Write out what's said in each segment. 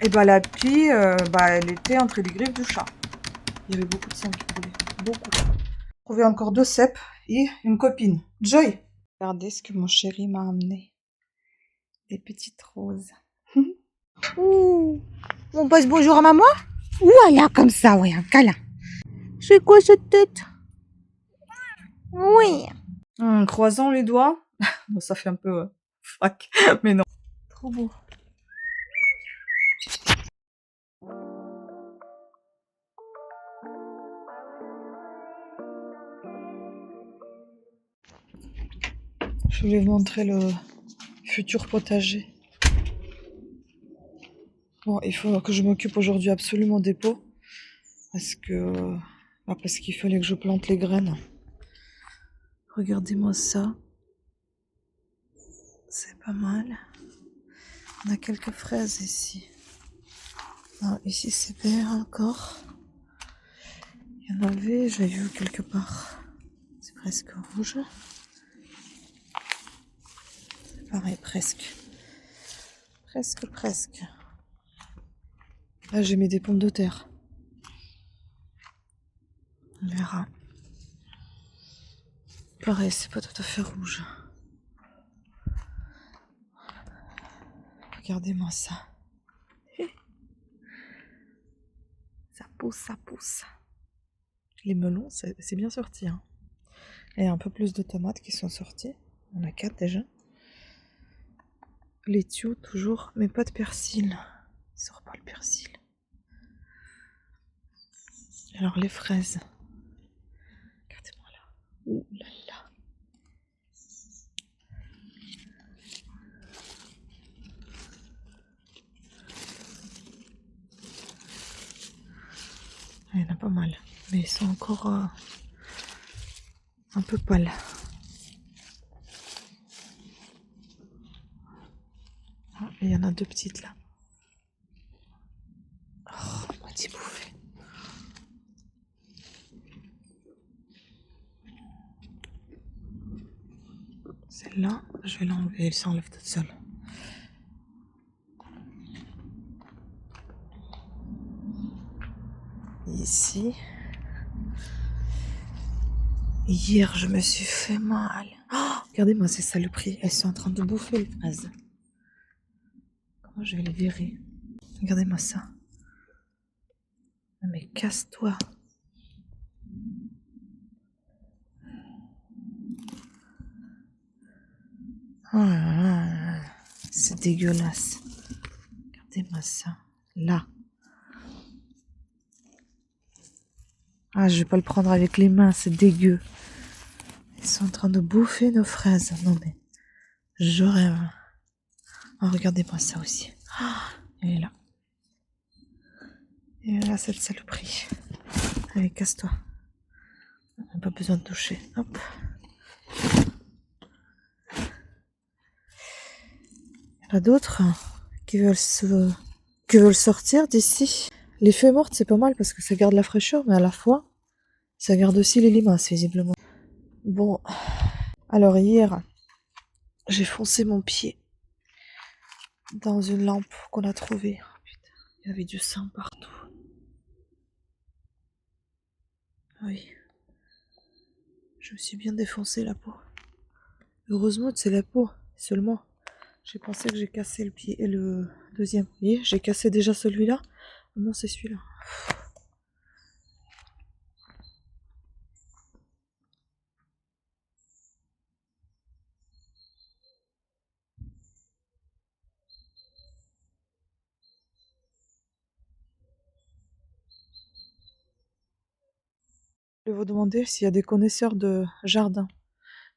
Et bah la pluie, elle était entre les griffes du chat. Il y avait beaucoup de sang qui coulait. Beaucoup. J'ai trouvé encore 2 cèpes et une copine. Joy! Regardez ce que mon chéri m'a amené. Des petites roses. Ouh, on passe bonjour à maman. Voilà, comme ça, oui, un câlin. C'est quoi cette tête? Oui. Croisant les doigts. Bon, ça fait un peu frac, mais non. Trop beau. Je voulais vous montrer le futur potager. Bon, il faut que je m'occupe aujourd'hui absolument des pots. Parce qu'il fallait que je plante les graines. Regardez-moi ça. C'est pas mal. On a quelques fraises ici. Non, ici c'est vert encore. Il y en avait, j'avais vu quelque part. C'est presque rouge. C'est pareil, presque. Presque. Là, j'ai mis des pommes de terre. On verra. Pareil, c'est pas tout à fait rouge. Regardez-moi ça. Ça pousse. Les melons, c'est bien sorti. Hein. Et un peu plus de tomates qui sont sorties. On a 4 déjà. Les tuyaux toujours, mais pas de persil. Il sort pas le persil. Alors les fraises. Regardez-moi là. Ouh là là. Il y en a pas mal. Mais ils sont encore un peu pâles. Ah, et il y en a 2 petites là. Oh, moitié bouffée. Celle-là, je vais l'enlever. Elle s'enlève toute seule. Ici. Hier, je me suis fait mal. Oh, regardez-moi ces saloperies. Elles sont en train de bouffer les fraises. Comment je vais les virer? Regardez-moi ça. Non mais casse-toi. Oh là là, c'est dégueulasse. Regardez-moi ça. Là. Ah, je vais pas le prendre avec les mains, c'est dégueu. Ils sont en train de bouffer nos fraises. Non mais, je rêve. Oh, regardez-moi ça aussi. Ah, elle est là. Et là, cette saloperie. Allez, casse-toi. On n'a pas besoin de toucher. Hop. Il y en a d'autres qui veulent sortir d'ici. Les feuilles mortes, c'est pas mal parce que ça garde la fraîcheur, mais à la fois, ça garde aussi les limaces, visiblement. Bon. Alors, hier, j'ai foncé mon pied dans une lampe qu'on a trouvée. Oh, putain, il y avait du sang partout. Oui. Je me suis bien défoncé la peau. Heureusement que c'est la peau seulement. J'ai pensé que j'ai cassé le pied et le deuxième. Vous voyez, j'ai cassé déjà celui-là. Non, c'est celui-là. Je vais vous demander s'il y a des connaisseurs de jardin.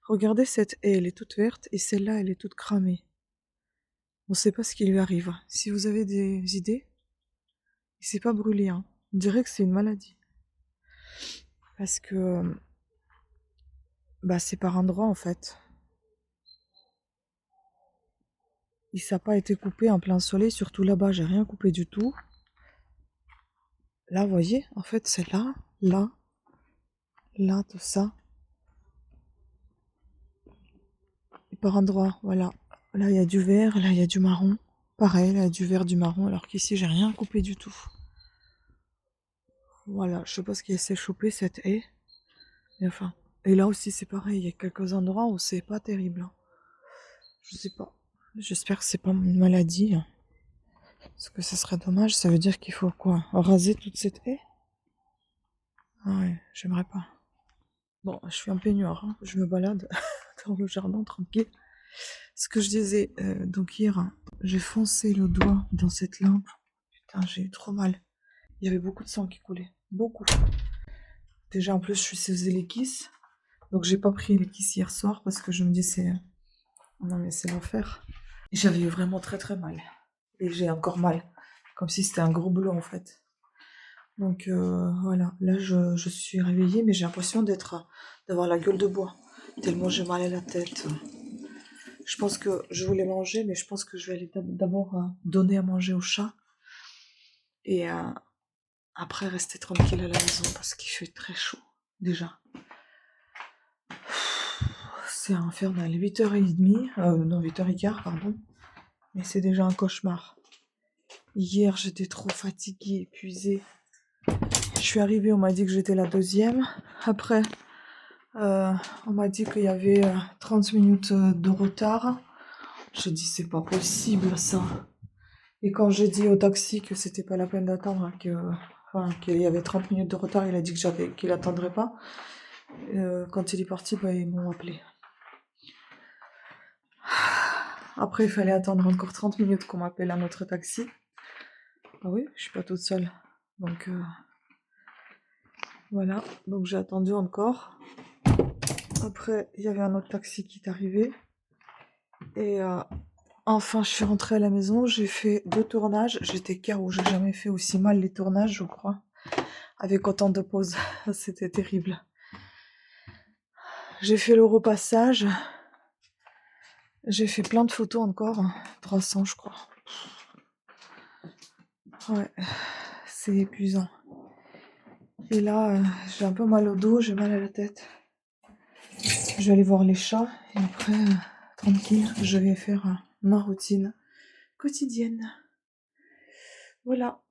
Regardez cette haie, elle est toute verte et celle-là, elle est toute cramée. On ne sait pas ce qui lui arrive. Si vous avez des idées, il s'est pas brûlé, hein. On dirait que c'est une maladie. Parce que c'est par endroits en fait. Ça n'a pas été coupé en plein soleil, surtout là-bas, j'ai rien coupé du tout. Là, vous voyez, en fait, c'est là, là, tout ça. Et par endroits, voilà. Là, il y a du vert, là, il y a du marron. Pareil, elle a du vert, du marron, alors qu'ici, j'ai rien coupé du tout. Voilà, je sais pas ce qui s'est chopé, cette haie. Et enfin, et là aussi, c'est pareil, il y a quelques endroits où c'est pas terrible. Hein. Je sais pas. J'espère que c'est pas une maladie. Hein. Parce que ce serait dommage, ça veut dire qu'il faut quoi? Raser toute cette haie? Ah ouais, j'aimerais pas. Bon, je suis en peignoir, hein. Je me balade dans le jardin tranquille. Ce que je disais, donc hier, hein, j'ai foncé le doigt dans cette lampe. Putain, j'ai eu trop mal. Il y avait beaucoup de sang qui coulait. Beaucoup. Déjà, en plus, je suis sous les kisses. Donc, j'ai pas pris les kisses hier soir parce que je me dis, c'est. Non, mais c'est l'enfer. J'avais eu vraiment très très mal. Et j'ai encore mal. Comme si c'était un gros boulot en fait. Donc voilà. Là, je suis réveillée, mais j'ai l'impression d'avoir la gueule de bois. Tellement j'ai mal à la tête. Je pense que je voulais manger, mais je pense que je vais aller d'abord donner à manger au chat. Et après rester tranquille à la maison parce qu'il fait très chaud déjà. C'est infernal. 8h30, non 8h15, pardon. Mais c'est déjà un cauchemar. Hier, j'étais trop fatiguée, épuisée. Je suis arrivée, on m'a dit que j'étais la deuxième. Après, on m'a dit qu'il y avait 30 minutes de retard. J'ai dit, c'est pas possible ça. Et quand j'ai dit au taxi que c'était pas la peine d'attendre, qu'il y avait 30 minutes de retard, il a dit qu'il attendrait pas. Quand il est parti, bah, ils m'ont appelé. Après, il fallait attendre encore 30 minutes qu'on m'appelle un autre taxi. Ah oui, je suis pas toute seule. Donc, voilà. Donc, j'ai attendu encore. Après, il y avait un autre taxi qui est arrivé. Et enfin, je suis rentrée à la maison. J'ai fait 2 tournages. J'étais KO. J'ai jamais fait aussi mal les tournages, je crois. Avec autant de pauses. C'était terrible. J'ai fait le repassage. J'ai fait plein de photos encore. 300, je crois. Ouais. C'est épuisant. Et là, j'ai un peu mal au dos. J'ai mal à la tête. Je vais aller voir les chats. Et après, tranquille, je vais faire ma routine quotidienne. Voilà.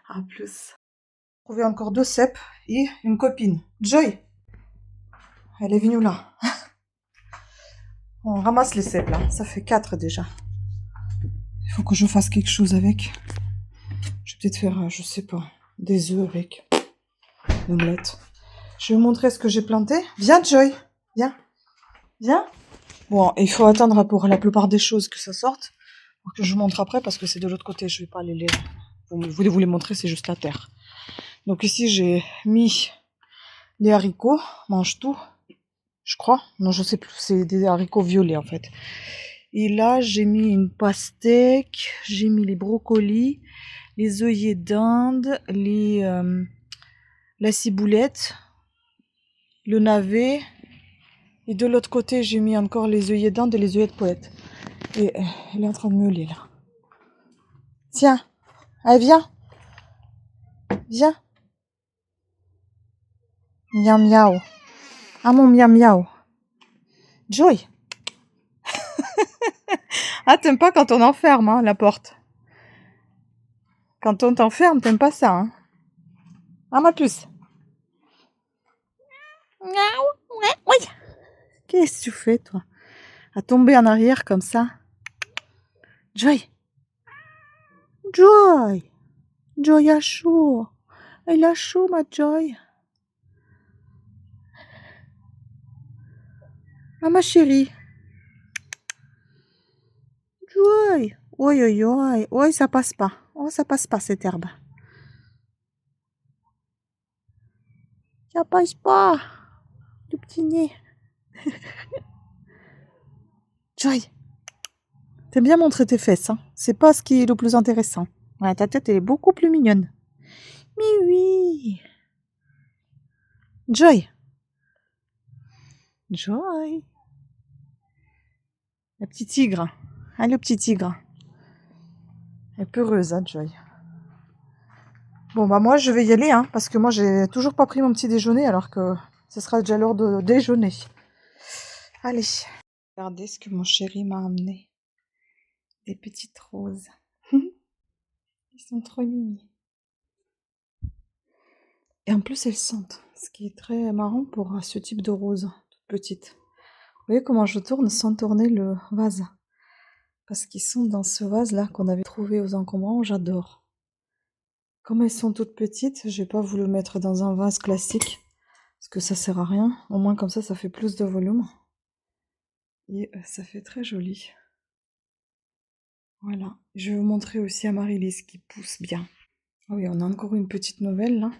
À plus. J'ai trouvé encore 2 cèpes et une copine. Joy. Elle est venue là. On ramasse les cèpes là. Ça fait 4 déjà. Il faut que je fasse quelque chose avec. Je vais peut-être faire, je sais pas, des œufs avec. Une omelette. Je vais vous montrer ce que j'ai planté. Viens Joy. Viens. Viens. Bon, il faut attendre pour la plupart des choses que ça sorte. Pour que je vous montre après parce que c'est de l'autre côté. Je vais pas les... Vous voulez vous les montrer, c'est juste la terre. Donc ici, j'ai mis les haricots. Mange tout. Je crois. Non, je sais plus. C'est des haricots violets en fait. Et là, j'ai mis une pastèque. J'ai mis les brocolis, les œillets d'Inde, la ciboulette, le navet. Et de l'autre côté, j'ai mis encore les œillets d'Inde et les œillets de poète. Et elle est en train de meuler là. Tiens. Allez, viens. Viens. Miaou miaou. Ah mon miaou miaou. Joy. Ah, t'aimes pas quand on enferme hein, la porte. Quand on t'enferme, t'aimes pas ça. Hein. Ah, ma puce. Oui. Qu'est-ce que tu fais, toi? À tomber en arrière comme ça. Joy. Joy. Joy a chaud. Elle a chaud, ma Joy. Ah, ma chérie. Joy. Oi, oi, oi. Oi, ça passe pas. Oh, ça passe pas, cette herbe. Ça passe pas. Du petit nez. Joy. T'aimes bien montrer tes fesses, hein. C'est pas ce qui est le plus intéressant. Ouais, ta tête, elle est beaucoup plus mignonne. Mais oui. Joy. Joy. Le petit tigre. Ah, le petit tigre. Elle est peureuse, hein, Joy. Bon, bah moi, je vais y aller, hein, parce que moi, j'ai toujours pas pris mon petit déjeuner, alors que ce sera déjà l'heure de déjeuner. Allez. Regardez ce que mon chéri m'a amené. Des petites roses. Ils sont trop mimi. Et en plus, elles sentent. Ce qui est très marrant pour ce type de rose, toute petite. Vous voyez comment je tourne sans tourner le vase. Parce qu'ils sont dans ce vase-là qu'on avait trouvé aux encombrants. J'adore. Comme elles sont toutes petites, j'ai pas voulu mettre dans un vase classique. Parce que ça sert à rien. Au moins comme ça fait plus de volume. Et ça fait très joli. Voilà. Je vais vous montrer aussi Amaryllis qui pousse bien. Ah oui, on a encore une petite nouvelle là.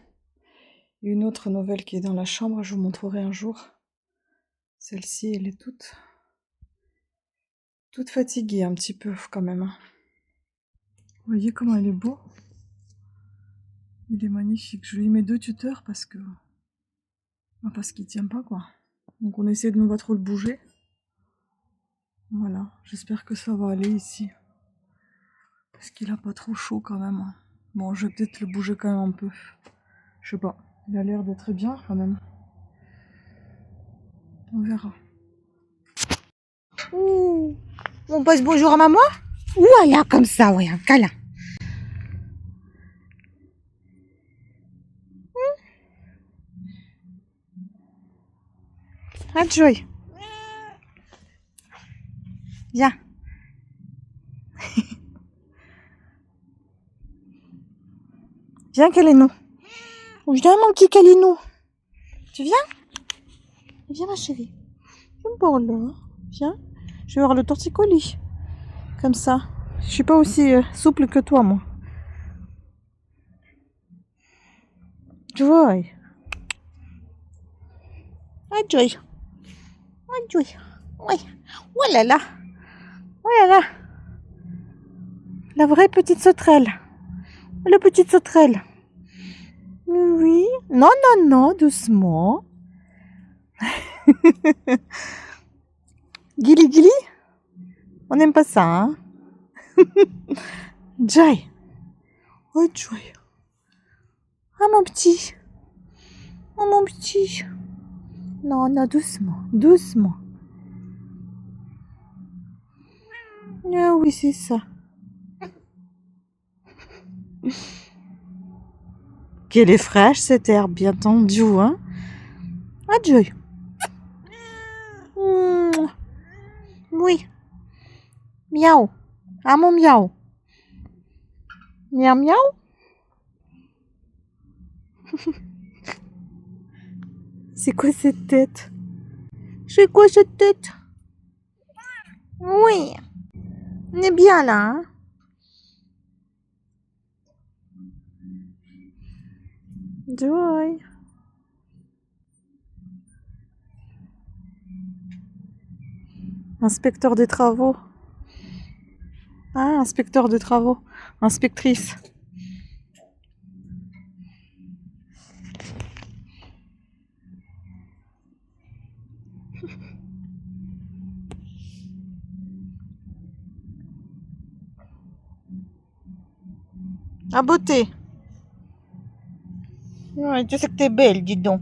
Une autre nouvelle qui est dans la chambre, je vous montrerai un jour. Celle-ci, elle est toute fatiguée un petit peu quand même. Vous voyez comment il est beau? Il est magnifique. Je lui mets 2 tuteurs parce qu'il tient pas quoi. Donc on essaie de ne pas trop le bouger. Voilà, j'espère que ça va aller ici. Parce qu'il a pas trop chaud quand même. Bon, je vais peut-être le bouger quand même un peu. Je sais pas, il a l'air d'être bien quand même. On verra. Ouh. On passe bonjour à maman? Voilà, comme ça, ouais, un câlin. Ah, Joy. Viens. Viens, câlin-nous. Viens, mon petit câlin-nous. Tu viens? Viens, ma chérie. Viens par là. Viens. Je vais voir le torticolis. Comme ça. Je suis pas aussi souple que toi, moi. Joy. Ah, Joy. Ah, Joy. Oui. Oh là là. Oh là là. La vraie petite sauterelle. La petite sauterelle. Oui. Non, non, non, doucement. Gili Gili. On n'aime pas ça, hein. Joy. Oh, Joy. Ah, mon petit. Oh, mon petit. Non, non, doucement. Doucement. Ah oui, c'est ça. Qu'elle est fraîche, cette herbe bien tendue, hein. Ah, Joy. Oui. Miaou. Ah, mon miaou. Miaou, miaou. C'est quoi cette tête? C'est quoi cette tête? Oui. On est bien là, hein. Joy. Inspecteur des travaux. Ah, inspecteur de travaux. Inspectrice. À beauté. Ouais, tu sais que t'es belle, dis donc.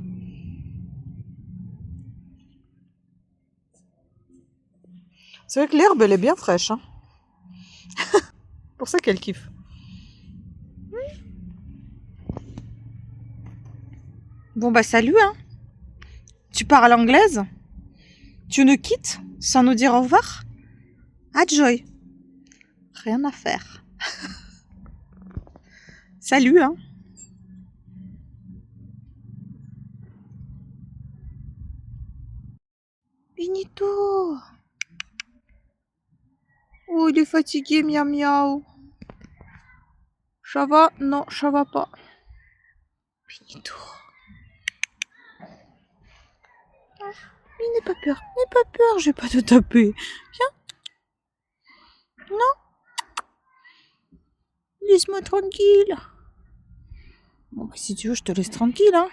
C'est vrai que l'herbe, elle est bien fraîche, hein. Pour ça qu'elle kiffe. Bon, bah, salut, hein. Tu parles anglaise? Tu nous quittes sans nous dire au revoir? Ah, Joy. Rien à faire. Salut, hein. Benito. Oh, il est fatigué, miaou miaou. Ça va? Non, ça va pas. Benito. N'aie pas peur, n'aie pas peur, je vais pas te taper. Viens. Non. Laisse-moi tranquille. Bon, bah, si tu veux, je te laisse tranquille, hein.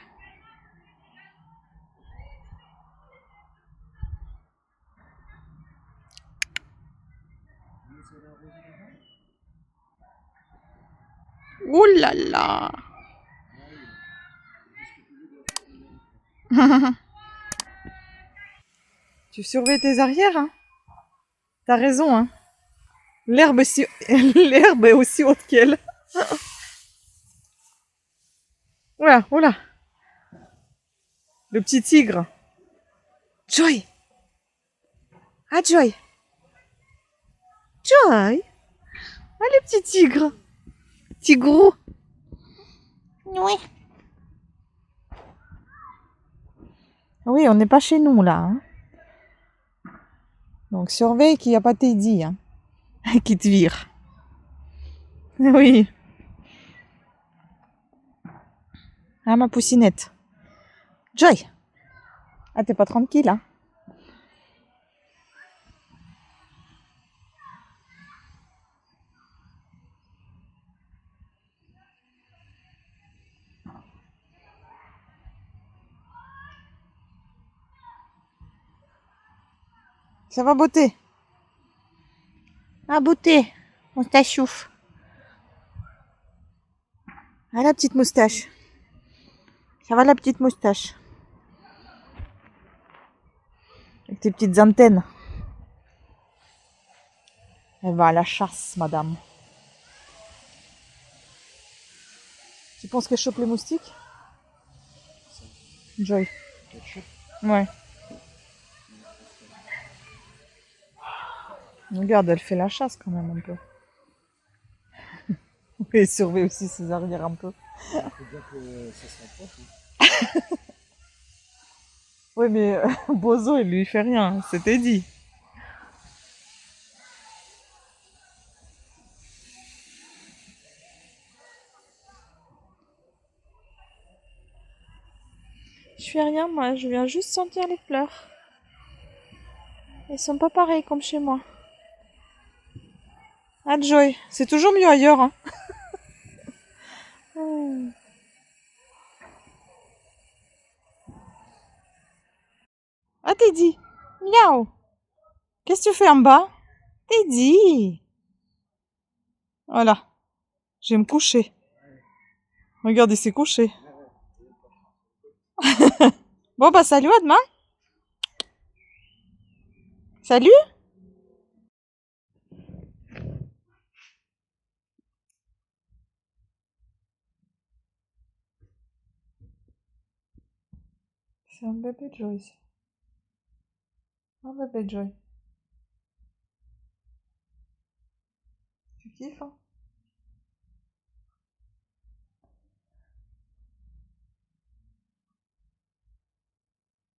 Oh là là. Tu surveilles tes arrières, hein. T'as raison, hein. L'herbe l'herbe est aussi haute qu'elle. Voilà, voilà. Le petit tigre. Joy. Ah, Joy. Joy. Ah, le petit tigre. Petit gros. Oui. Oui, on n'est pas chez nous là. Hein. Donc surveille qu'il n'y a pas Teddy hein, qui te vire. Oui. Ah, ma poussinette. Joy. Ah, t'es pas tranquille, hein? Ça va, beauté? Ah, beauté. Moustachouf. Ah, la petite moustache. Ça va, la petite moustache? Avec tes petites antennes. Elle va à la chasse, madame. Tu penses qu'elle chope les moustiques? Joy. Ouais. Regarde, elle fait la chasse quand même un peu. Et surveille aussi ses arrières un peu. Faut dire que ça se rapproche. Hein. Oui, mais Bozo, il lui fait rien, c'était dit. Je fais rien, moi, je viens juste sentir les fleurs. Elles sont pas pareilles comme chez moi. Ah, Joy, c'est toujours mieux ailleurs, hein. Hmm. Ah, Teddy. Miaou. Qu'est-ce que tu fais en bas? Teddy. Voilà. Je vais me coucher. Regarde, il s'est couché. Bon, bah, salut, à demain. Salut. C'est un bébé Joy. Un bébé Joy. Tu kiffes, hein?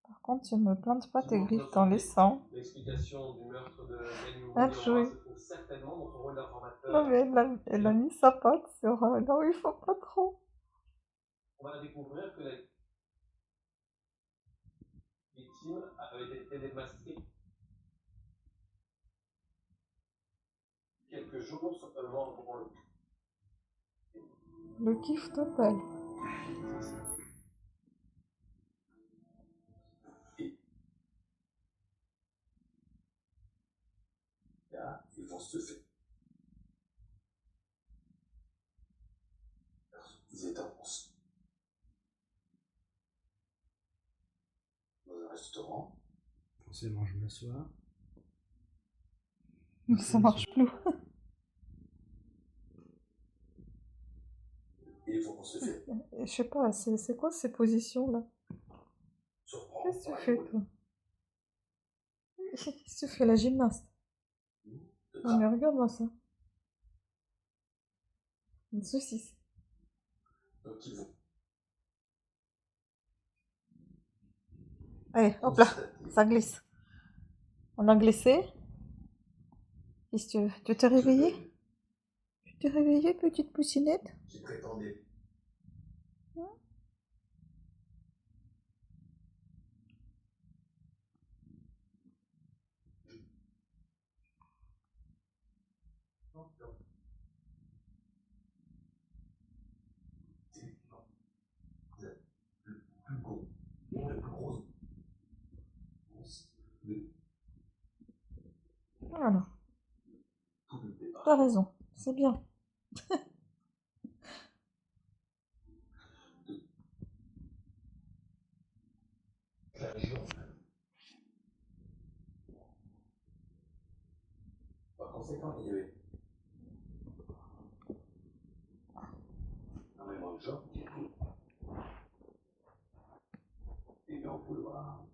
Par contre, tu me plantes pas tes griffes dans les sangs. L'explication du meurtre de Yannick Ah, Mounier Joy. se trouve certainement dans son rôle d'informateur. Non, mais elle a mis sa patte sur là où il faut pas trop. On va découvrir que la victime avait été démasquée quelques jours seulement pour le. Le kiff total. Là, ils vont se faire. Ils étaient dans un restaurant. Forcément, je m'assois. Ça marche plus. Et ils vont se faire Je sais pas, c'est quoi ces positions là? surprendre. Qu'est-ce que tu fais toi? Qu'est-ce que tu fais la gymnaste? Non mais regarde-moi ça. Une saucisse. Donc ils vont. Allez, hop là, ça glisse. On a glissé. Qu'est-ce que tu veux? Tu t'es réveillée? Tu t'es réveillée, petite poussinette? Qui prétendait. Le plus gros. Le plus gros. Voilà, Tout le départ. t'as raison, c'est bien. La région. Par conséquent, il y avait gentil coup. Et d'en vouloir.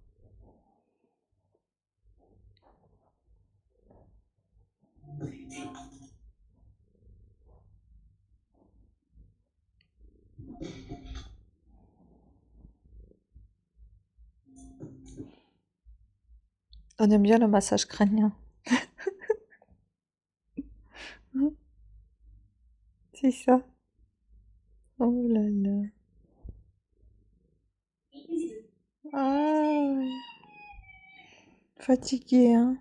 On aime bien le massage crânien. C'est ça. Oh là là. Ah ouais. Fatigué, hein.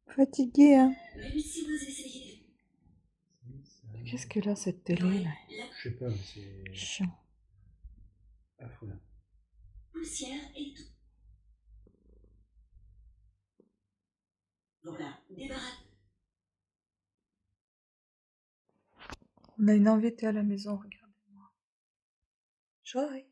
Fatigué, hein. Qu'est-ce que là, cette télé, là? Je sais pas, mais c'est Chiant. affreux. Poussière et tout. Voilà, débarrasse. On a une invitée à la maison, regardez-moi. Joy.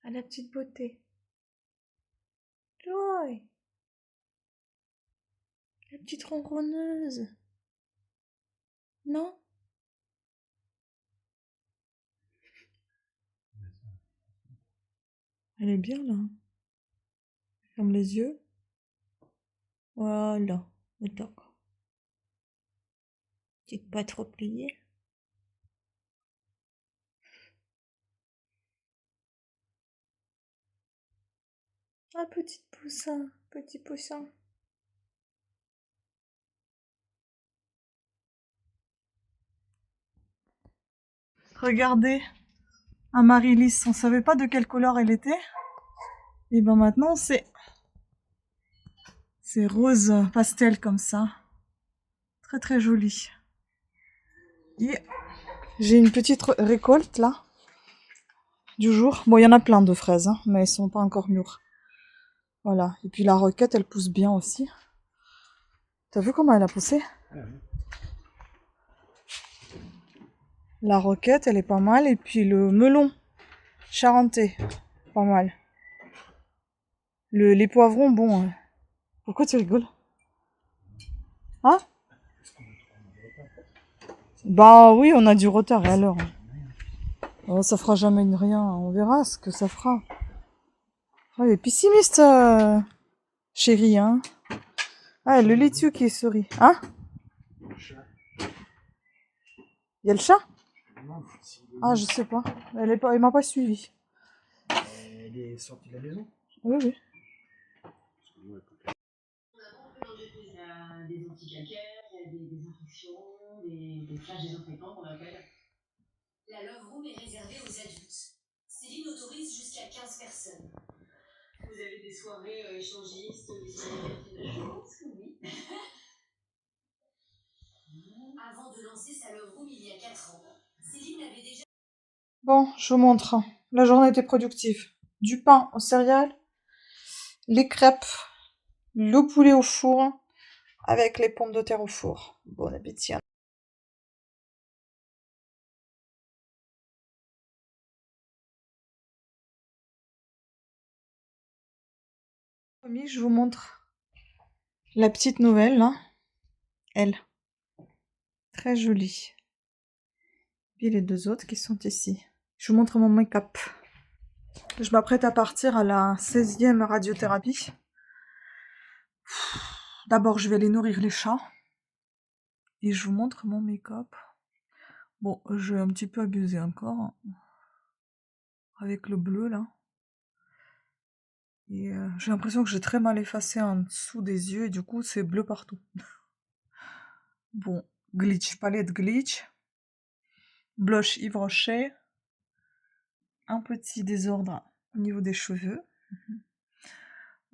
À la petite beauté. Joy. La petite ronronneuse. Non? Elle est bien là. Ferme les yeux. Voilà. D'accord. Petite pas trop pliée. Ah, petit poussin. Petit poussin. Regardez. Amaryllis, on savait pas de quelle couleur elle était. Et ben maintenant c'est rose pastel comme ça. Très très joli. Et j'ai une petite récolte là du jour. Bon, il y en a plein de fraises, hein, mais elles sont pas encore mûres. Voilà. Et puis la roquette, elle pousse bien aussi. T'as vu comment elle a poussé? La roquette, elle est pas mal. Et puis le melon charentais, pas mal. Les poivrons, bon. Pourquoi tu rigoles? Hein? Bah oui, on a du retard, et alors? Oh, ça fera jamais rien, on verra ce que ça fera. Oh, il est pessimiste, chérie, hein. Ah, le laitue qui sourit. Hein? Il y a le chat? Ah, je sais pas. Elle m'a pas suivi. Elle est sortie de la maison. Oui, oui. Il y a des anti-calcaires, il y a des infections, des flashs désinfectants qu'on appelle. La Love Room est réservée aux adultes. Céline autorise jusqu'à 15 personnes. Vous avez des soirées échangistes, des soirées. Je pense que oui. Avant de lancer sa Love Room il y a 4 ans, Céline avait déjà. Bon, je vous montre. La journée était productive. Du pain aux céréales, les crêpes, le poulet au four, avec les pommes de terre au four. Bon appétit. Je vous montre la petite nouvelle, là. Elle. Très jolie. Et les deux autres qui sont ici. Je vous montre mon make-up. Je m'apprête à partir à la 16e radiothérapie. D'abord, je vais aller nourrir les chats. Et je vous montre mon make-up. Bon, j'ai un petit peu abusé encore. Avec le bleu, là. Et j'ai l'impression que j'ai très mal effacé en dessous des yeux. Et du coup, c'est bleu partout. Bon, glitch, palette glitch. Blush Yves Rocher. Un petit désordre au niveau des cheveux.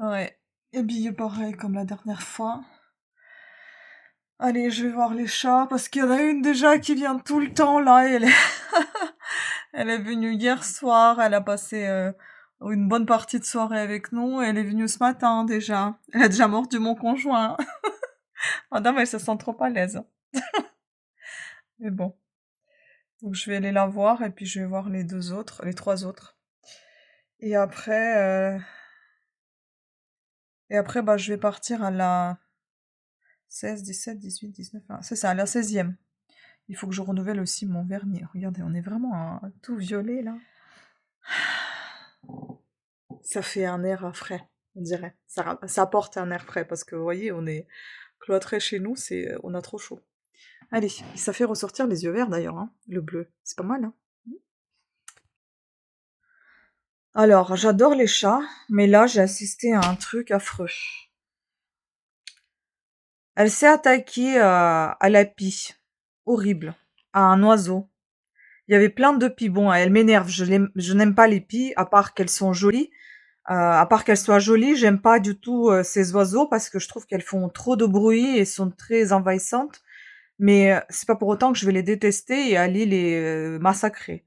Ouais. Habillé pareil comme la dernière fois. Allez, je vais voir les chats, parce qu'il y en a une déjà qui vient tout le temps, là, et elle est... elle est venue hier soir, elle a passé une bonne partie de soirée avec nous, et elle est venue ce matin, déjà. Elle a déjà mordu mon conjoint. Madame, elle se sent trop à l'aise. Mais bon. Donc je vais aller la voir, et puis je vais voir les trois autres. Et après... Et après, bah, je vais partir à la 16, 17, 18, 19, c'est ça, à la 16e. Il faut que je renouvelle aussi mon vernis. Regardez, on est vraiment tout violet, là. Ça fait un air frais, on dirait. Ça apporte un air frais, parce que, vous voyez, on est cloîtré chez nous, on a trop chaud. Allez, ça fait ressortir les yeux verts, d'ailleurs, hein, le bleu. C'est pas mal, hein. Alors, j'adore les chats, mais là, j'ai assisté à un truc affreux. Elle s'est attaquée à la pie. Horrible. À un oiseau. Il y avait plein de pies. Bon, elle m'énerve. Je n'aime pas les pies, à part qu'elles sont jolies. À part qu'elles soient jolies, j'aime pas du tout ces oiseaux parce que je trouve qu'elles font trop de bruit et sont très envahissantes. Mais c'est pas pour autant que je vais les détester et aller les massacrer.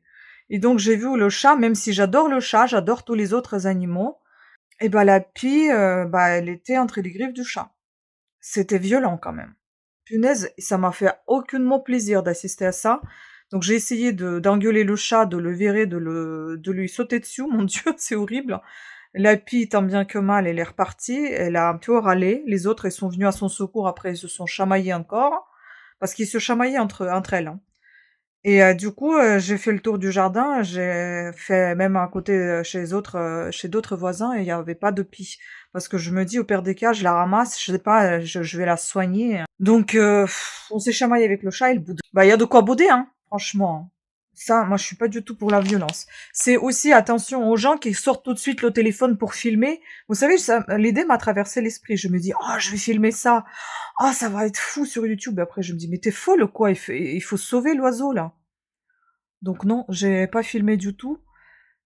Et donc j'ai vu le chat, même si j'adore le chat, j'adore tous les autres animaux, et bah la pie, elle était entre les griffes du chat. C'était violent quand même. Punaise, ça m'a fait aucunement plaisir d'assister à ça. Donc j'ai essayé d'engueuler le chat, de le virer, de lui sauter dessus. Mon Dieu, c'est horrible. La pie, tant bien que mal, elle est repartie. Elle a un peu râlé. Les autres, elles sont venues à son secours. Après, ils se sont chamaillés encore. Parce qu'ils se chamaillaient entre elles, hein. Et du coup, j'ai fait le tour du jardin, j'ai fait même à côté, chez d'autres voisins et il y avait pas de pie. Parce que je me dis: «Au pire des cas, je la ramasse, je sais pas, je vais la soigner». Donc on s'est chamaillé avec le chat et il boude. Bah, il y a de quoi bouder, hein, franchement. Ça, moi, je suis pas du tout pour la violence. C'est aussi attention aux gens qui sortent tout de suite le téléphone pour filmer. Vous savez, ça l'idée m'a traversé l'esprit. Je me dis: «Oh, je vais filmer ça. Oh, ça va être fou sur YouTube». Et après, je me dis: «Mais tu es folle ou quoi? Il faut sauver l'oiseau, là». Donc non, j'ai pas filmé du tout.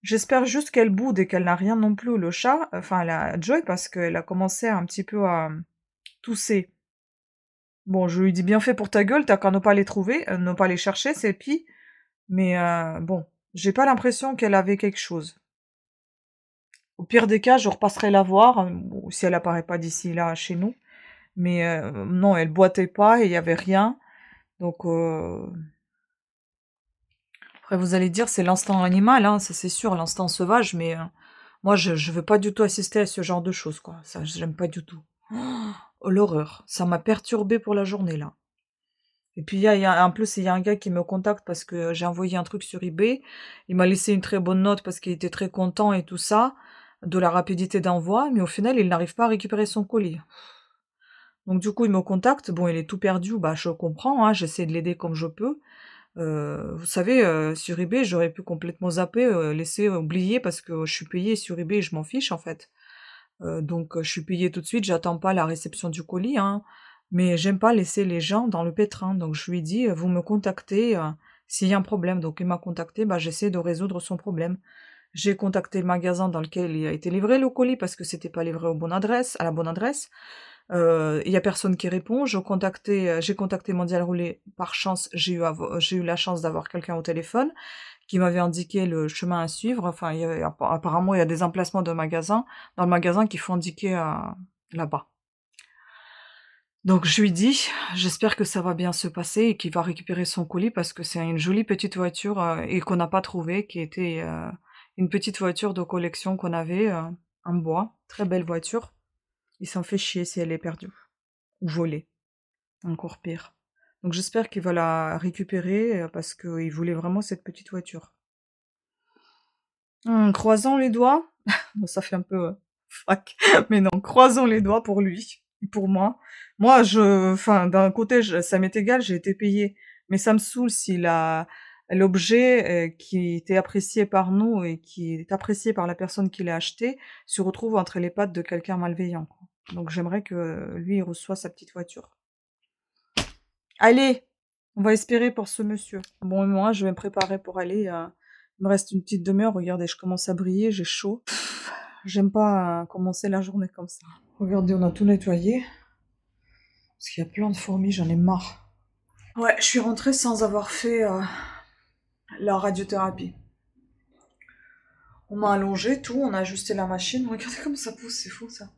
J'espère juste qu'elle boude et qu'elle n'a rien non plus, le chat, enfin la Joy, parce qu'elle a commencé un petit peu à tousser. Bon, je lui dis: «Bien fait pour ta gueule, t'as qu'à ne pas les trouver, ne pas les chercher, ces pies». Mais bon, j'ai pas l'impression qu'elle avait quelque chose. Au pire des cas, je repasserai la voir, bon, si elle apparaît pas d'ici là, chez nous. Mais non, elle boitait pas et il y avait rien. Donc après vous allez dire: «C'est l'instinct animal», hein, ça c'est sûr, l'instinct sauvage, mais moi je veux pas du tout assister à ce genre de choses, quoi. Ça, j'aime pas du tout. Oh, l'horreur, ça m'a perturbée pour la journée, là. Et puis en plus, il y a un gars qui me contacte parce que j'ai envoyé un truc sur eBay. Il m'a laissé une très bonne note parce qu'il était très content et tout ça, de la rapidité d'envoi, mais au final, il n'arrive pas à récupérer son colis. Donc du coup, il me contacte, bon, il est tout perdu, bah, je comprends, hein, j'essaie de l'aider comme je peux. Vous savez, sur eBay, j'aurais pu complètement zapper, laisser oublier parce que je suis payée sur eBay et je m'en fiche, en fait. Donc je suis payée tout de suite, j'attends pas la réception du colis, hein. Mais j'aime pas laisser les gens dans le pétrin. Donc je lui dis: «Vous me contactez, s'il y a un problème». Donc il m'a contacté, bah, j'essaie de résoudre son problème. J'ai contacté le magasin dans lequel il a été livré le colis parce que c'était pas livré à la bonne adresse. Il y a personne qui répond. J'ai contacté Mondial Relais. Par chance, j'ai eu la chance d'avoir quelqu'un au téléphone qui m'avait indiqué le chemin à suivre. Enfin, apparemment, il y a des emplacements dans le magasin qu'il faut indiquer là-bas. Donc je lui dis: «J'espère que ça va bien se passer et qu'il va récupérer son colis parce que c'est une jolie petite voiture, et qu'on n'a pas trouvée, qui était, une petite voiture de collection qu'on avait, en bois. Très belle voiture. Il s'en fait chier si elle est perdue ou volée, encore pire. Donc j'espère qu'il va la récupérer, parce qu'il voulait vraiment cette petite voiture. Croisons les doigts. Bon, ça fait un peu, frac, mais non, croisons les doigts pour lui et pour moi. Moi, enfin, d'un côté, ça m'est égal, j'ai été payée, mais ça me saoule si l'objet, qui était apprécié par nous et qui est apprécié par la personne qui l'a acheté, se retrouve entre les pattes de quelqu'un malveillant, quoi. Donc j'aimerais que lui, il reçoive sa petite voiture. Allez, on va espérer pour ce monsieur. Bon, et moi, je vais me préparer pour aller, il me reste une petite demi-heure, regardez, je commence à briller, j'ai chaud. J'aime pas commencer la journée comme ça. Regardez, on a tout nettoyé. Parce qu'il y a plein de fourmis, j'en ai marre. Ouais, je suis rentrée sans avoir fait la radiothérapie. On m'a allongé, tout, on a ajusté la machine. Regardez comme ça pousse, c'est fou ça.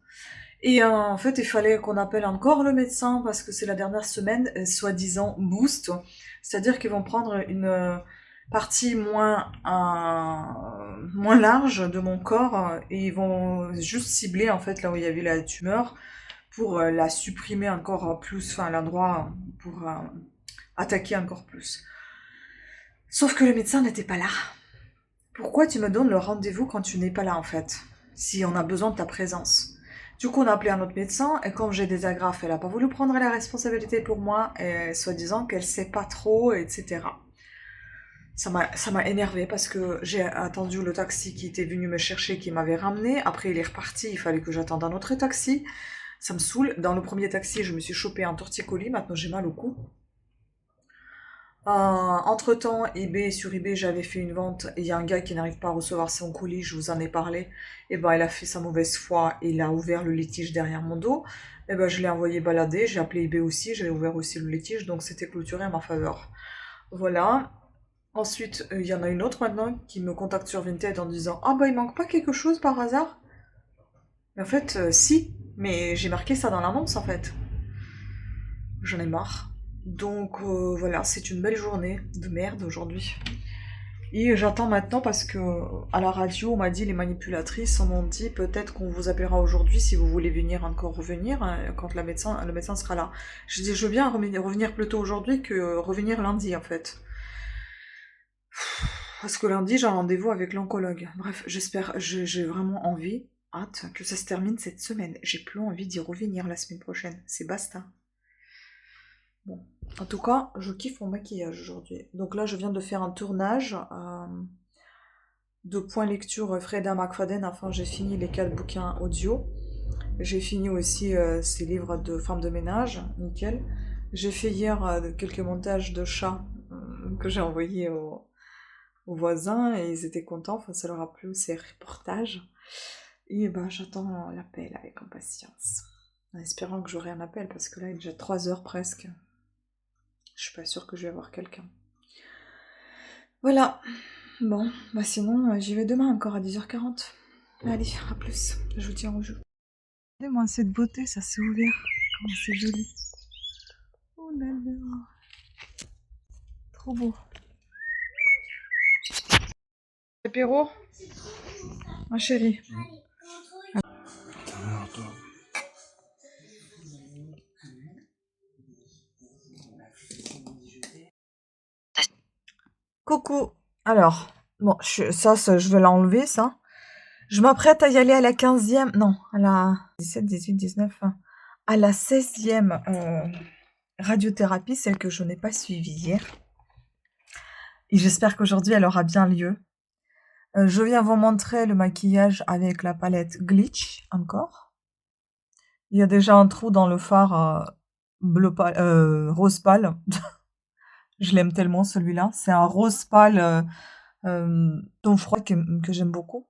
Et en fait, il fallait qu'on appelle encore le médecin parce que c'est la dernière semaine, soi-disant boost. C'est-à-dire qu'ils vont prendre partie moins large de mon corps et ils vont juste cibler en fait là où il y avait la tumeur pour la supprimer encore plus, enfin l'endroit pour attaquer encore plus. Sauf que le médecin n'était pas là. Pourquoi tu me donnes le rendez-vous quand tu n'es pas là en fait, si on a besoin de ta présence? Du coup, on a appelé un autre médecin, et comme j'ai des agrafes, elle a pas voulu prendre la responsabilité pour moi, et soi-disant qu'elle sait pas trop, etc. Ça m'a énervé parce que j'ai attendu le taxi qui était venu me chercher, qui m'avait ramené. Après, il est reparti, il fallait que j'attende un autre taxi. Ça me saoule. Dans le premier taxi, je me suis chopé un torticolis, maintenant j'ai mal au cou. Entre-temps, sur eBay, j'avais fait une vente et il y a un gars qui n'arrive pas à recevoir son colis, je vous en ai parlé. Et ben, il a fait sa mauvaise foi et il a ouvert le litige derrière mon dos. Et ben, je l'ai envoyé balader, j'ai appelé eBay aussi, j'ai ouvert aussi le litige, donc c'était clôturé en ma faveur. Voilà. Ensuite, il y en a une autre maintenant qui me contacte sur Vinted en disant «Ah bah il manque pas quelque chose par hasard?» Mais en fait, si, mais j'ai marqué ça dans l'annonce en fait. J'en ai marre. Donc voilà, c'est une belle journée de merde aujourd'hui. Et j'attends maintenant parce que à la radio, on m'a dit, les manipulatrices, on m'ont dit peut-être qu'on vous appellera aujourd'hui si vous voulez venir encore revenir quand le médecin sera là. Je dis je veux bien revenir plus tôt aujourd'hui que revenir lundi en fait. Parce que lundi j'ai un rendez-vous avec l'oncologue. Bref, j'ai vraiment envie, hâte que ça se termine cette semaine. J'ai plus envie d'y revenir la semaine prochaine. C'est basta. Bon, en tout cas, je kiffe mon maquillage aujourd'hui. Donc là, je viens de faire un tournage de point lecture Freda McFadden. Enfin, j'ai fini les 4 bouquins audio. J'ai fini aussi ces livres de femmes de ménage, nickel. J'ai fait hier quelques montages de chats que j'ai envoyés aux voisins et ils étaient contents. Enfin, ça leur a plu ces reportages. Et ben, j'attends l'appel avec impatience. En espérant que j'aurai un appel parce que là, il est déjà 3 heures presque. Je suis pas sûre que je vais avoir quelqu'un. Voilà. Bon, bah sinon, j'y vais demain encore à 10h40. Allez, à plus. Je vous tiens au jeu. Regardez-moi cette beauté, ça s'est ouvert. Comment c'est joli. Oh là là. Trop beau. Apéro, ma chérie. Coucou. Alors, bon, je vais l'enlever, ça. Je m'apprête à y aller à la 15e, non, à la 17, 18, 19, à la 16e radiothérapie, celle que je n'ai pas suivie hier. Et j'espère qu'aujourd'hui, elle aura bien lieu. Je viens vous montrer le maquillage avec la palette Glitch, encore. Il y a déjà un trou dans le fard rose pâle. Je l'aime tellement, celui-là. C'est un rose pâle ton froid que j'aime beaucoup.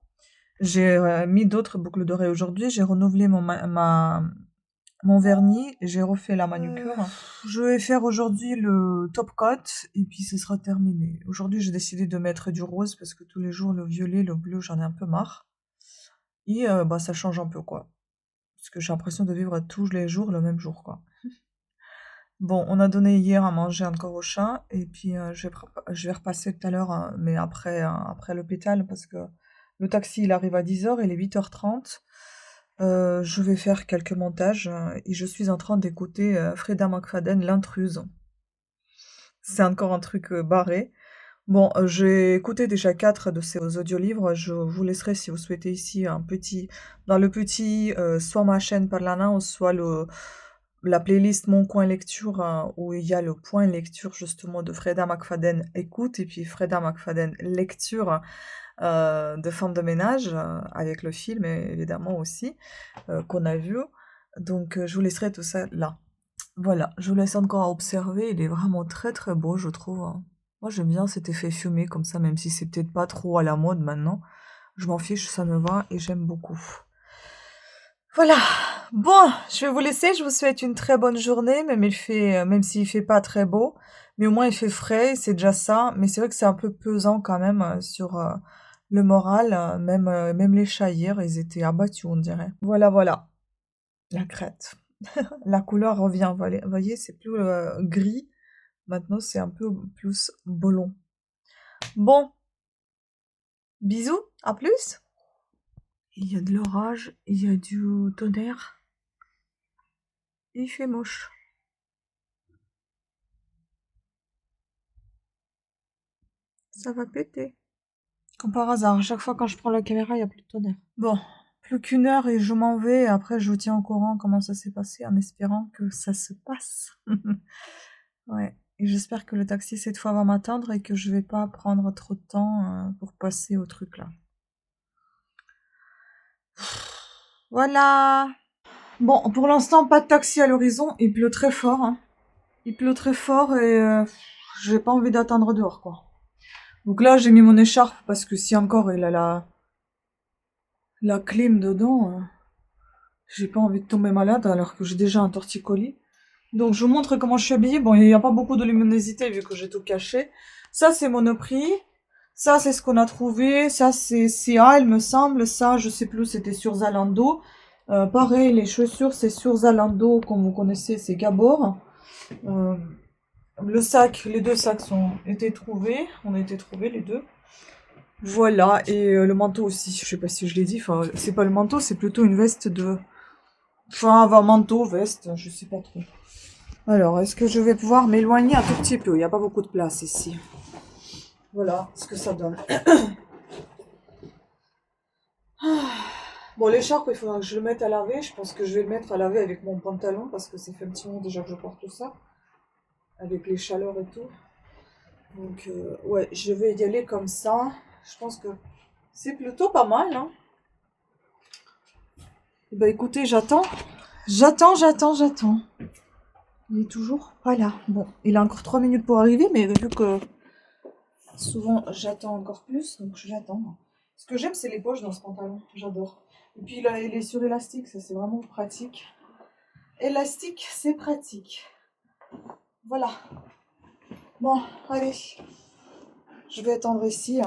J'ai mis d'autres boucles dorées aujourd'hui. J'ai renouvelé mon vernis. J'ai refait la manucure. Je vais faire aujourd'hui le top coat et puis ce sera terminé. Aujourd'hui, j'ai décidé de mettre du rose parce que tous les jours, le violet, le bleu, j'en ai un peu marre. Et bah, ça change un peu, quoi. Parce que j'ai l'impression de vivre tous les jours le même jour, quoi. Bon, on a donné hier à manger encore au chat et puis je vais repasser tout à l'heure, mais après l'hôpital parce que le taxi il arrive à 10h, il est 8h30. Je vais faire quelques montages et je suis en train d'écouter Freda McFadden, l'intruse. C'est encore un truc barré. Bon, j'ai écouté déjà 4 de ces audiolivres. Je vous laisserai si vous souhaitez ici dans le petit, soit ma chaîne Parlana ou soit la playlist Mon Coin Lecture où il y a le point lecture justement de Freda McFadden écoute et puis Freda McFadden lecture de Femmes de ménage avec le film évidemment aussi qu'on a vu. Donc je vous laisserai tout ça là. Voilà, je vous laisse encore observer. Il est vraiment très très beau, je trouve. Moi j'aime bien cet effet fumé comme ça, même si c'est peut-être pas trop à la mode maintenant. Je m'en fiche, ça me va et j'aime beaucoup. Voilà. Bon, je vais vous laisser. Je vous souhaite une très bonne journée, même s'il fait pas très beau, mais au moins il fait frais, c'est déjà ça. Mais c'est vrai que c'est un peu pesant quand même sur le moral. Même les chats hier, ils étaient abattus, on dirait. Voilà, voilà. La crête. La couleur revient. Vous voyez, c'est plus gris. Maintenant, c'est un peu plus bolon. Bon, bisous, à plus. Il y a de l'orage, il y a du tonnerre. Il fait moche. Ça va péter. Comme par hasard, à chaque fois quand je prends la caméra, il n'y a plus de tonnerre. Bon, plus qu'une heure et je m'en vais. Après, je vous tiens au courant comment ça s'est passé en espérant que ça se passe. Ouais. Et j'espère que le taxi cette fois va m'attendre et que je vais pas prendre trop de temps pour passer au truc là. Voilà. Bon, pour l'instant, pas de taxi à l'horizon. Il pleut très fort. Hein. Il pleut très fort et j'ai pas envie d'attendre dehors, quoi. Donc là, j'ai mis mon écharpe parce que si encore il a la clim dedans, j'ai pas envie de tomber malade alors que j'ai déjà un torticolis. Donc je vous montre comment je suis habillée. Bon, il n'y a pas beaucoup de luminosité vu que j'ai tout caché. Ça, c'est Monoprix. Ça, c'est ce qu'on a trouvé. Ça, c'est CA, il me semble. Ça, je sais plus, c'était sur Zalando. Pareil, les chaussures, c'est sur Zalando, comme vous connaissez, c'est Gabor. Le sac, les deux sacs ont été trouvés. On a été trouvés, les deux. Voilà, et le manteau aussi. Je sais pas si je l'ai dit. Enfin, c'est pas le manteau, c'est plutôt une veste de... Enfin, avant manteau, veste, je sais pas trop. Alors, est-ce que je vais pouvoir m'éloigner un tout petit peu? Il n'y a pas beaucoup de place ici. Voilà ce que ça donne. Bon, l'écharpe, il faudra que je le mette à laver. Je pense que je vais le mettre à laver avec mon pantalon parce que ça fait un petit moment déjà que je porte tout ça. Avec les chaleurs et tout. Donc, ouais, je vais y aller comme ça. Je pense que c'est plutôt pas mal, hein. Et bah écoutez, j'attends. J'attends. Il est toujours pas là. Bon, il a encore 3 minutes pour arriver, mais vu que souvent j'attends encore plus, donc j'attends. Ce que j'aime, c'est les poches dans ce pantalon. J'adore. Et puis là, il est sur élastique, ça c'est vraiment pratique. Élastique, c'est pratique. Voilà. Bon, allez. Je vais attendre ici.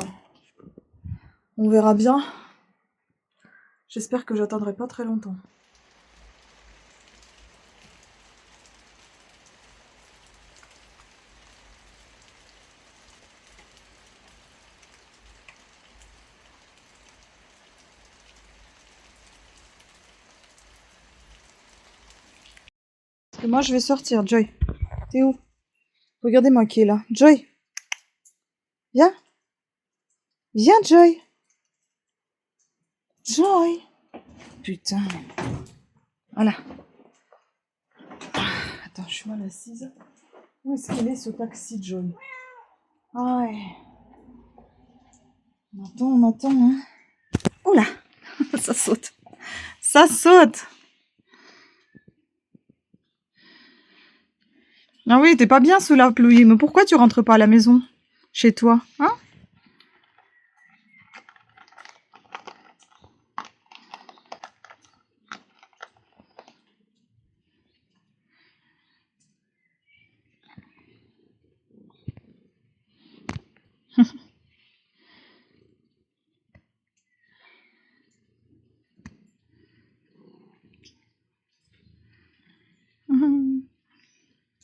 On verra bien. J'espère que j'attendrai pas très longtemps. Parce que moi, je vais sortir. Joy, t'es où? Regardez-moi qui est là. Joy, viens. Viens, Joy. Joy. Putain. Voilà. Attends, je suis mal assise. Où est-ce qu'il est, ce taxi, Joy? Ah ouais. On attend, hein. Oula. Ça saute. Ça saute. Ah oui, t'es pas bien sous la pluie. Mais pourquoi tu rentres pas à la maison? Chez toi, hein?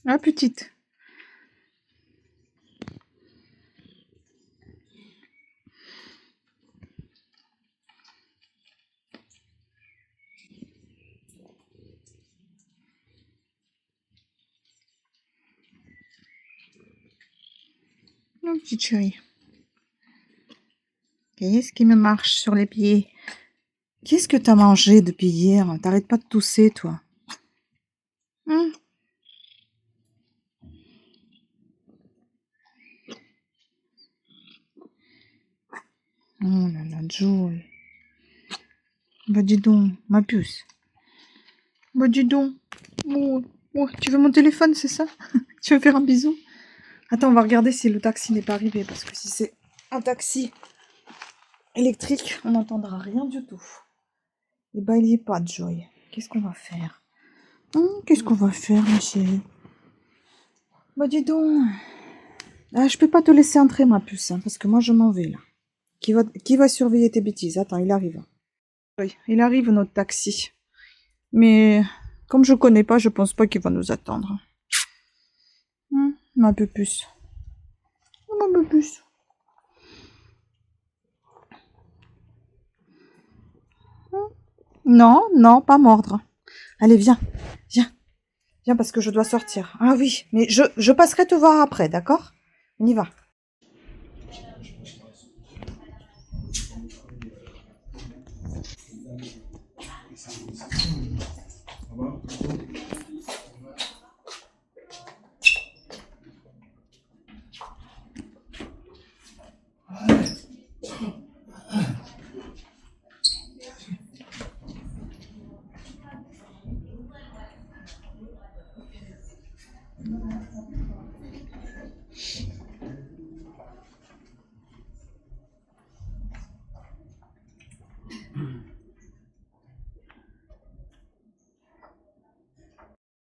Ah, petite. Oh, petite chérie. Qu'est-ce qui me marche sur les pieds? Qu'est-ce que t'as mangé depuis hier? T'arrêtes pas de tousser, toi. Hein? Oh là là, Joel. Bah dis donc, ma puce. Bah dis donc. Oh, oh, tu veux mon téléphone, c'est ça? Tu veux faire un bisou? Attends, on va regarder si le taxi n'est pas arrivé, parce que si c'est un taxi électrique, on n'entendra rien du tout. Et bah il y est pas, Joy. Qu'est-ce qu'on va faire? Qu'est-ce qu'on va faire, ma chérie? Bah dis donc. Ah, je peux pas te laisser entrer, ma puce, hein, parce que moi je m'en vais là. Qui va surveiller tes bêtises? Attends, il arrive. Oui, il arrive notre taxi. Mais comme je connais pas, je pense pas qu'il va nous attendre. Ma puce. Oh, ma puce. Non, non, pas mordre. Allez, viens, viens. Viens parce que je dois sortir. Ah oui, mais je passerai te voir après, d'accord? On y va.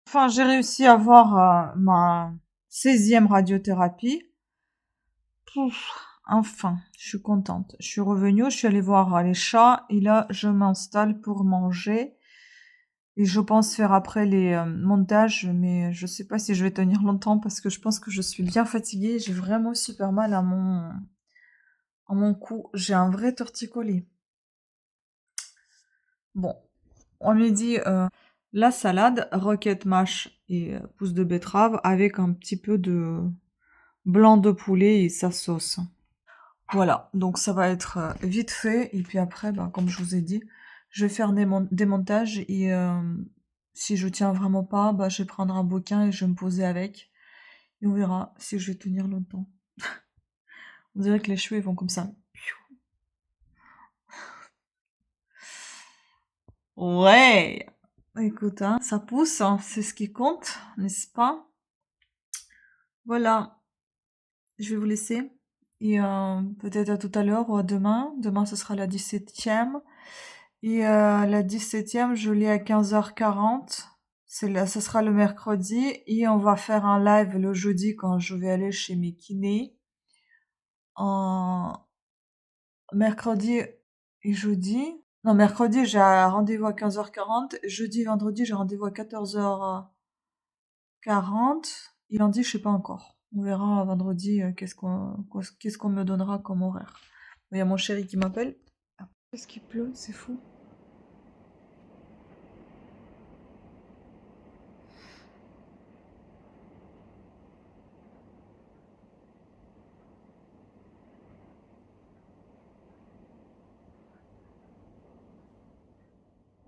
Enfin, j'ai réussi à avoir ma 16e radiothérapie. Pouf, enfin, je suis contente. Je suis revenue, je suis allée voir les chats et là, je m'installe pour manger. Et je pense faire après les montages, mais je sais pas si je vais tenir longtemps parce que je pense que je suis bien fatiguée. J'ai vraiment super mal à mon cou. J'ai un vrai torticolis. Bon, on m'a dit la salade, roquette mâche et pousses de betterave avec un petit peu de blanc de poulet et sa sauce. Voilà, donc ça va être vite fait. Et puis après, bah, comme je vous ai dit, je vais faire des montages et si je tiens vraiment pas, bah, je vais prendre un bouquin et je vais me poser avec. Et on verra si je vais tenir longtemps. On dirait que les cheveux ils vont comme ça. Ouais, écoute, hein, ça pousse, hein, c'est ce qui compte, n'est-ce pas? Voilà, je vais vous laisser. Et peut-être à tout à l'heure ou à demain. Demain, ce sera la 17e. Et la 17e, je l'ai à 15h40. Ce sera le mercredi. Et on va faire un live le jeudi quand je vais aller chez mes kinés. En mercredi et jeudi. Non, mercredi, j'ai un rendez-vous à 15h40. Jeudi et vendredi, j'ai rendez-vous à 14h40. Et lundi, je sais pas encore. On verra vendredi qu'est-ce qu'on me donnera comme horaire. Il y a mon chéri qui m'appelle. Ah, qu'est-ce qu'il pleut, c'est fou.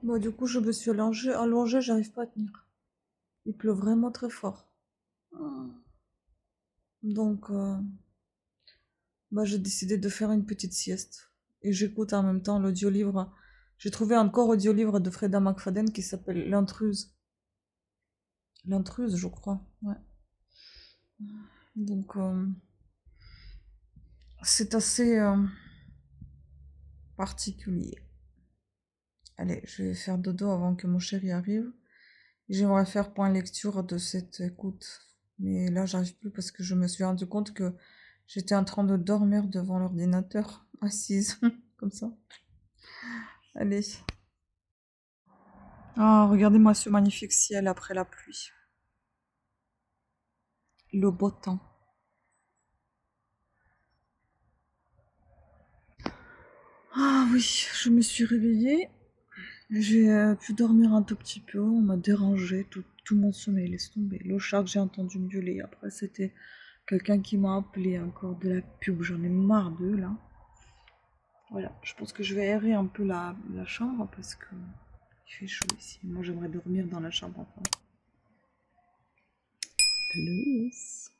Bon, du coup, je me suis allongée, j'arrive pas à tenir. Il pleut vraiment très fort. Donc, bah, j'ai décidé de faire une petite sieste. Et j'écoute en même temps l'audiolivre. J'ai trouvé encore audiolivre de Freda McFadden qui s'appelle L'intruse. L'intruse, je crois. Ouais. Donc, c'est assez particulier. Allez, je vais faire dodo avant que mon chéri arrive. J'aimerais faire point lecture de cette écoute. Mais là, j'arrive plus parce que je me suis rendu compte que j'étais en train de dormir devant l'ordinateur, assise, comme ça. Allez. Ah, regardez-moi ce magnifique ciel après la pluie. Le beau temps. Ah oui, je me suis réveillée. J'ai pu dormir un tout petit peu. On m'a dérangé tout mon sommeil. Laisse tomber. Le chat que j'ai entendu miauler. Après, c'était quelqu'un qui m'a appelé encore de la pub. J'en ai marre d'eux là. Voilà, je pense que je vais aérer un peu la chambre parce que il fait chaud ici. Moi, j'aimerais dormir dans la chambre. Plus.